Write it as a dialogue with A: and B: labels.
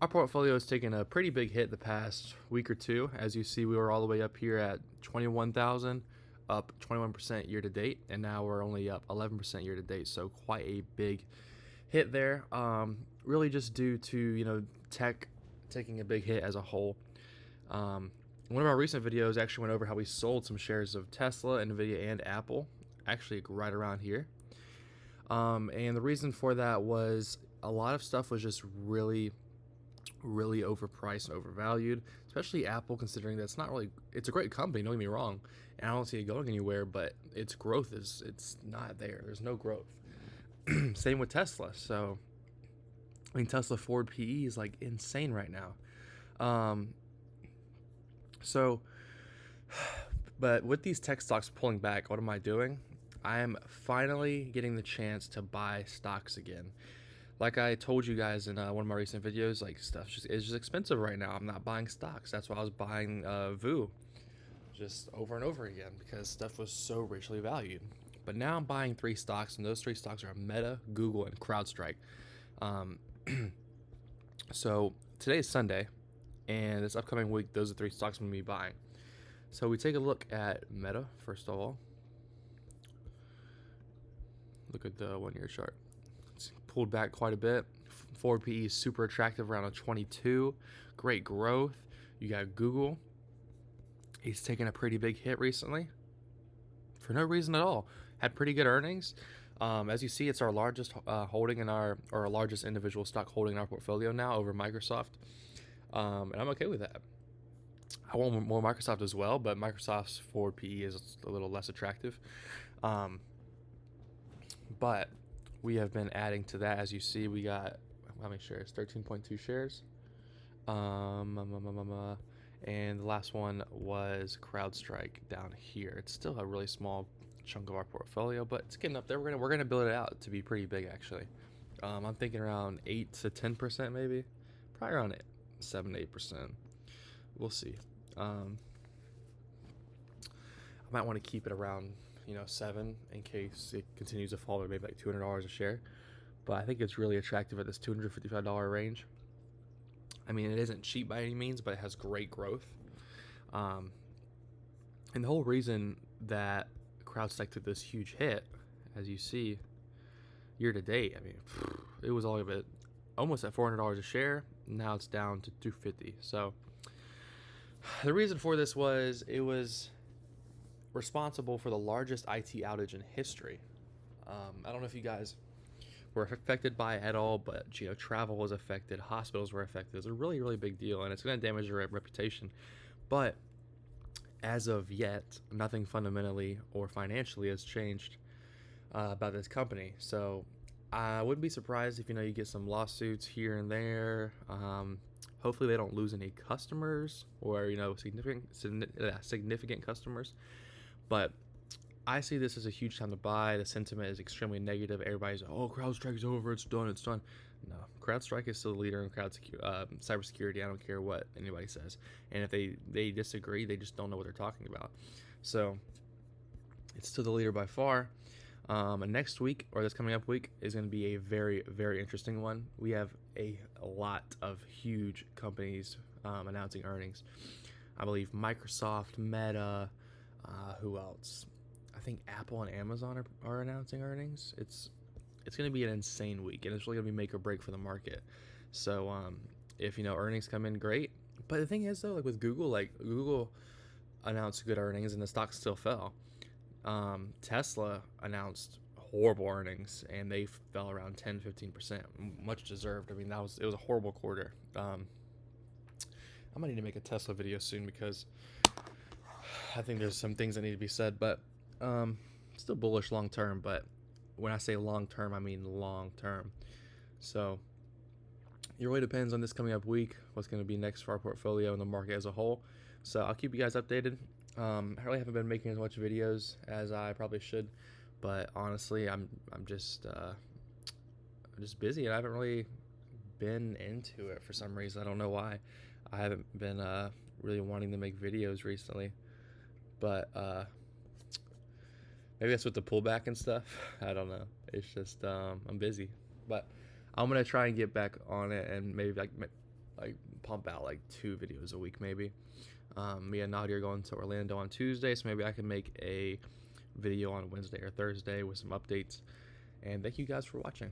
A: Our portfolio has taken a pretty big hit the past week or two. As you see, we were all the way up here at 21,000, up 21% year to date, and now we're only up 11% year to date. So quite a big hit there. Really just due to tech taking a big hit as a whole. One of our recent videos actually went over how we sold some shares of Tesla, Nvidia, and Apple, actually right around here. And the reason for that was a lot of stuff was just really overpriced and overvalued, especially Apple, considering that it's a great company, don't get me wrong, and I don't see it going anywhere, but its growth it's not there. There's no growth. Same with Tesla. So I mean, Tesla Ford PE is like insane right now. So but with these tech stocks pulling back, what am I doing? I am finally getting the chance to buy stocks again. Like I told you guys in one of my recent videos, like stuff is just expensive right now. I'm not buying stocks. That's why I was buying VU just over and over again because stuff was so richly valued. But now I'm buying three stocks, and those three stocks are Meta, Google, and CrowdStrike. Um, so today is Sunday, and this upcoming week, those are three stocks I'm going to be buying. So we take a look at Meta, first of all. Look at the 1 year chart. It's pulled back quite a bit. Forward PE is super attractive, around a 22. Great growth. You got Google. He's taken a pretty big hit recently for no reason at all. Had pretty good earnings. As you see, it's our largest holding in our largest individual stock holding in our portfolio now over Microsoft. And I'm okay with that. I want more Microsoft as well, but Microsoft's forward PE is a little less attractive. But we have been adding to that. As you see, we got how many shares? 13.2 shares. And the last one was CrowdStrike down here. It's still a really small chunk of our portfolio, but it's getting up there. We're gonna build it out to be pretty big, actually. I'm thinking around 8 to 10% maybe, probably around 7 to 8%. We'll see. I might want to keep it around 7 in case it continues to fall to maybe like $200 a share. But I think it's really attractive at this $255 range. I mean, it isn't cheap by any means, but it has great growth. And the whole reason that CrowdStrike took this huge hit, as you see, year to date, I mean, it was all of it almost at $400 a share. Now it's down to $250. So the reason for this was it was responsible for the largest IT outage in history. I don't know if you guys were affected by it at all, but travel was affected, hospitals were affected. It's a really big deal, and it's going to damage your reputation. But as of yet, nothing fundamentally or financially has changed about this company. So I wouldn't be surprised if you get some lawsuits here and there. Hopefully they don't lose any customers or significant customers. But I see this as a huge time to buy. The sentiment is extremely negative. Everybody's like, oh, CrowdStrike's over. It's done. No, CrowdStrike is still the leader in cybersecurity. I don't care what anybody says. And if they disagree, they just don't know what they're talking about. So it's still the leader by far. And next week, or this coming up week, is going to be a very interesting one. We have a lot of huge companies announcing earnings. I believe Microsoft, Meta, who else? I think Apple and Amazon are announcing earnings. It's going to be an insane week, and it's really going to be make or break for the market. So if earnings come in, great. But the thing is though, like with Google announced good earnings and the stock still fell. Tesla announced horrible earnings and they fell around 10-15%, much deserved. I mean, it was a horrible quarter. I might need to make a Tesla video soon because I think there's some things that need to be said, but still bullish long term. But when I say long term, I mean long term. So it really depends on this coming up week, what's going to be next for our portfolio and the market as a whole. So I'll keep you guys updated. I really haven't been making as much videos as I probably should, but honestly, I'm just busy, and I haven't really been into it for some reason. I don't know why. I haven't been really wanting to make videos recently, but maybe that's with the pullback and stuff. I don't know. It's just I'm busy, but I'm gonna try and get back on it and maybe like like pump out like 2 videos a week maybe. Me and Nadia are going to Orlando on Tuesday, so maybe I can make a video on Wednesday or Thursday with some updates. And thank you guys for watching.